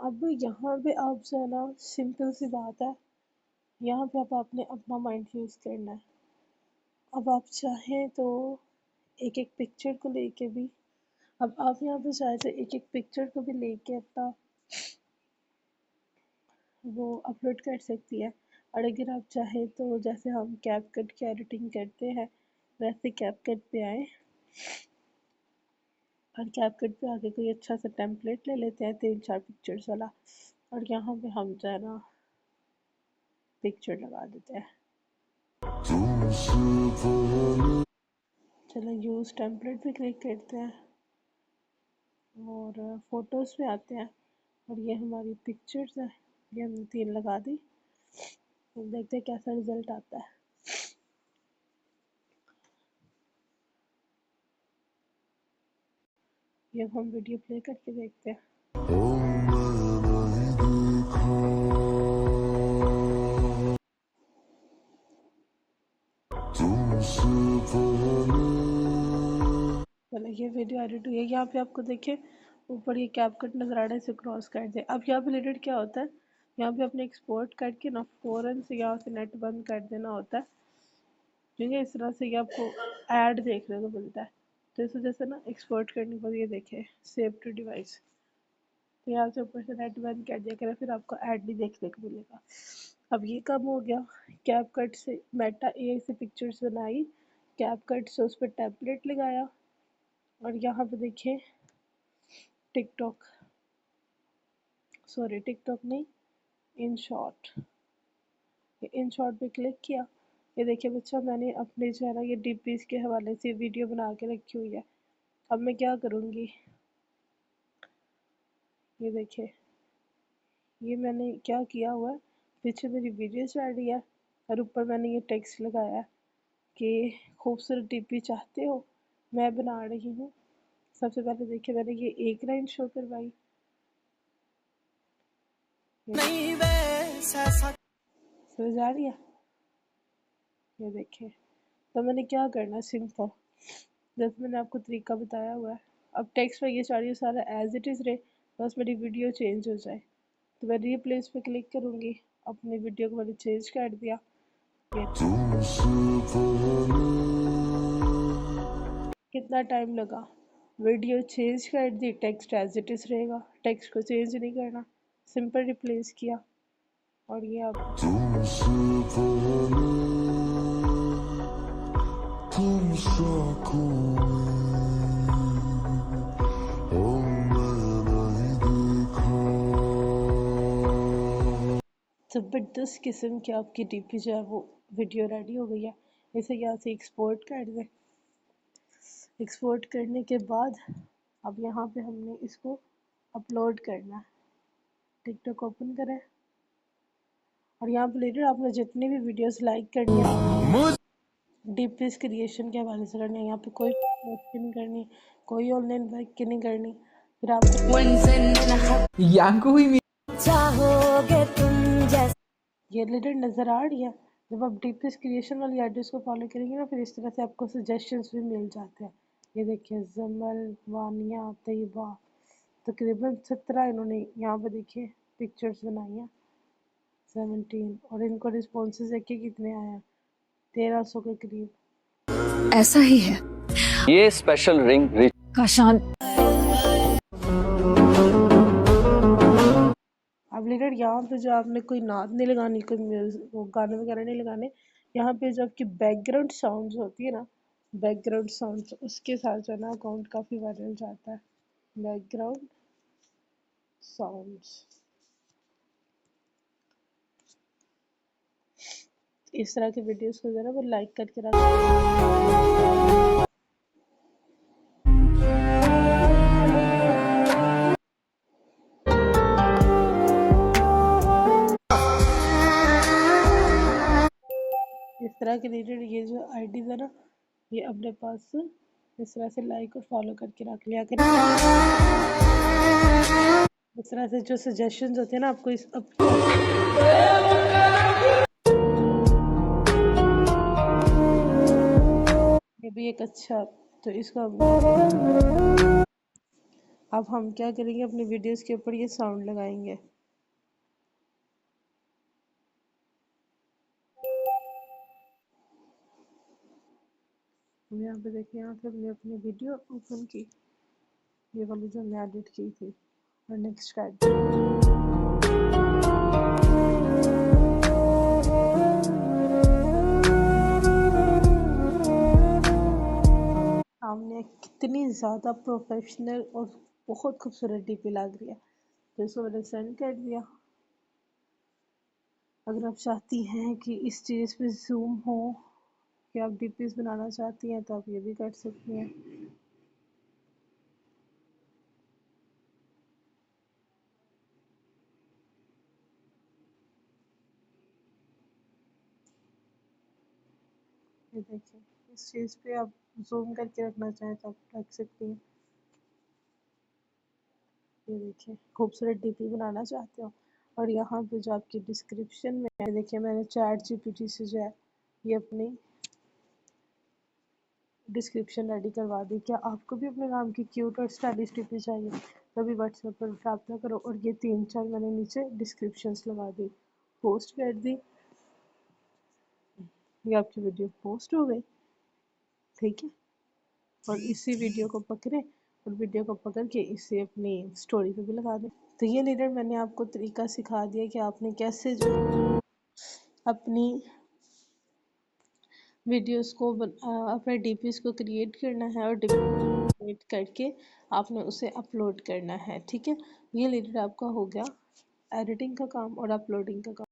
अब यहाँ पे आप जो है ना, सिंपल सी बात है, यहाँ पे आप आपने अपना माइंड यूज़ करना है। अब आप चाहें तो एक एक पिक्चर को लेके भी, अब आप यहाँ पे चाहे तो एक एक पिक्चर को भी लेके अपना वो अपलोड कर सकती है। और अगर आप चाहें तो जैसे हम कैपकट की एडिटिंग करते हैं वैसे कैपकट पे आए और कैपकट पे आके कोई अच्छा सा टेम्पलेट ले लेते हैं 3-4 पिक्चर्स वाला, और यहाँ पे हम जो है ना पिक्चर लगा देते हैं। चलो यूज़ टेम्पलेट पे क्लिक करते हैं और फोटोज़ पे आते हैं और ये हमारी पिक्चर्स है, ये हमने 3 लगा दी। देखते हैं कैसा रिजल्ट आता है। ये हम वीडियो प्ले करके देखते हैं। चलो ये वीडियो एडिट हुई है। यहाँ पे आपको देखिए ऊपर ये कैपकट नजर आ रहा है, इसे क्रॉस कर दे। अब यहाँ पे रिलेटेड क्या होता है, यहाँ पे अपने एक्सपोर्ट करके ना फौरन से यहाँ से नेट बंद कर देना होता है। ठीक है, इस तरह से ये आपको ऐड देखने को मिलता है। तो इस वजह से ना एक्सपोर्ट करने के बाद ये देखे सेव टू डिवाइस, तो यहाँ से ऊपर से नेट बंद कर दिया करें, फिर आपको ऐड नहीं देखने को मिलेगा। अब ये कम हो गया। कैपकट से मेटा एआई से पिक्चर्स बनाई, कैपकट से उस पर टेम्पलेट लगाया और यहाँ पे देखिए टिकटॉक, सॉरी टिकटॉक नहीं, इन शॉर्ट, इन शॉर्ट पे क्लिक किया। ये देखिए बच्चा, मैंने अपने जो है ना ये डीपीज के हवाले से वीडियो बना के रखी हुई है। अब मैं क्या करूँगी, ये देखिए ये मैंने क्या किया हुआ है, पीछे मेरी वीडियो चल रही है और ऊपर मैंने ये टेक्स्ट लगाया है कि खूबसूरत डीपी चाहते हो, मैं बना रही हूँ। सबसे पहले देखिए मैंने ये एक लाइन शो करवाई, समझ आ रही है। ये देखिए, तो मैंने क्या करना, सिंपल जैसे मैंने आपको तरीका बताया हुआ है। अब टेक्स्ट में ये सारी सारा एज इट इज़ रहे, बस मेरी वीडियो चेंज हो जाए। तो मैं रीप्लेस पे क्लिक करूँगी, अपनी वीडियो को मैंने चेंज कर दिया। कितना टाइम लगा, वीडियो चेंज कर दी, टेक्स्ट एज इट इज़ रहेगा, टेक्स्ट को चेंज नहीं करना, सिंपल रिप्लेस किया और ये आप ज़बरदस्त किस्म की आपकी डीपी जो है वो वीडियो रेडी हो गई है। इसे यहाँ से एक्सपोर्ट कर दें। एक्सपोर्ट करने के बाद अब यहाँ पे हमने इसको अपलोड करना है। टिकटॉक ओपन करें और यहाँ पे रिलेटेड आपने जितनी भी वीडियोस लाइक करनी है डीपीज क्रिएशन के हवाले से करनी है। यहाँ पे कोई पोस्ट नहीं करनी, कोई ऑनलाइन वर्क की नहीं करनी। फिर आपको यांको हुई चाहोगे तुम जैसे ये रिलेटेड नज़र आ रही है। जब आप डीपीज क्रिएशन वाली एड्रेस को फॉलो करेंगे ना, फिर इस तरह से आपको सजेशंस भी मिल जाते हैं। ये देखिए जमल, वानिया, तैयबा, तकरीबन 17 इन्होंने यहाँ पे देखिए पिक्चर्स बनाई हैं, 17, और इनको रिस्पॉन्सेज देखिए कितने आए हैं, 1300 के करीब। ऐसा ही है ये स्पेशल रिंग का शान। अब लीडर यहाँ पे जो आपने कोई नाद नहीं लगानी, कोई म्यूजिक वो गाने वगैरह नहीं लगाने, यहाँ पे जो आपकी बैकग्राउंड साउंड्स होती है ना, बैकग्राउंड साउंड्स उसके साथ जो है ना अकाउंट काफ़ी वायरल जाता है। बैकग्राउंड साउंड्स इस तरह के वीडियोस को जो है ना वो लाइक करके रख। इस तरह के रिलेटेड ये जो आईडीज है ना, ये अपने पास इस तरह से लाइक और फॉलो करके रख लिया करें। इस तरह से जो सजेशंस होते हैं ना आपको ये भी एक अच्छा, तो इसको अब हम क्या करेंगे, अपनी वीडियोस के ऊपर ये साउंड लगाएंगे। यहाँ पे देखिए, यहाँ पे हमने अपनी वीडियो ओपन की, ये वाली जो हमने एडिट की थी, और नेक्स्ट कर हमने कितनी ज़्यादा प्रोफेशनल और बहुत खूबसूरत डीपी लग रही है। तो इसको मैंने सेंड कर दिया। अगर आप चाहती हैं कि इस चीज़ पे जूम हो, कि आप डीपीज बनाना चाहती हैं, तो आप ये भी कर सकती हैं। ये देखिए, इस चीज़ पे आप जूम करके रखना चाहें तो आप रख सकती हैं। ये देखिए, खूबसूरत डीपी बनाना चाहते हो। और यहाँ पे जो आपकी डिस्क्रिप्शन में देखिए, मैंने चैट जीपीटी से जो है ये अपनी डिस्क्रिप्शन रेडी करवा दी। क्या आपको भी अपने नाम की क्यूट और स्टाइलिश डीपी चाहिए, तभी व्हाट्सएप पर रब्ता करो। और ये 3-4 मैंने नीचे डिस्क्रिप्शंस लगा दी, पोस्ट कर दी, ये आपकी वीडियो पोस्ट हो गई। ठीक है, और इसी वीडियो को पकड़े और वीडियो को पकड़ के इसे अपनी स्टोरी पे भी लगा दें। तो ये लीडर मैंने आपको तरीका सिखा दिया कि आपने कैसे जो अपनी वीडियोस को अपने डीपीज को क्रिएट करना है, और क्रिएट करके आपने उसे अपलोड करना है। ठीक है, ये लीडर आपका हो गया एडिटिंग का काम और अपलोडिंग का काम।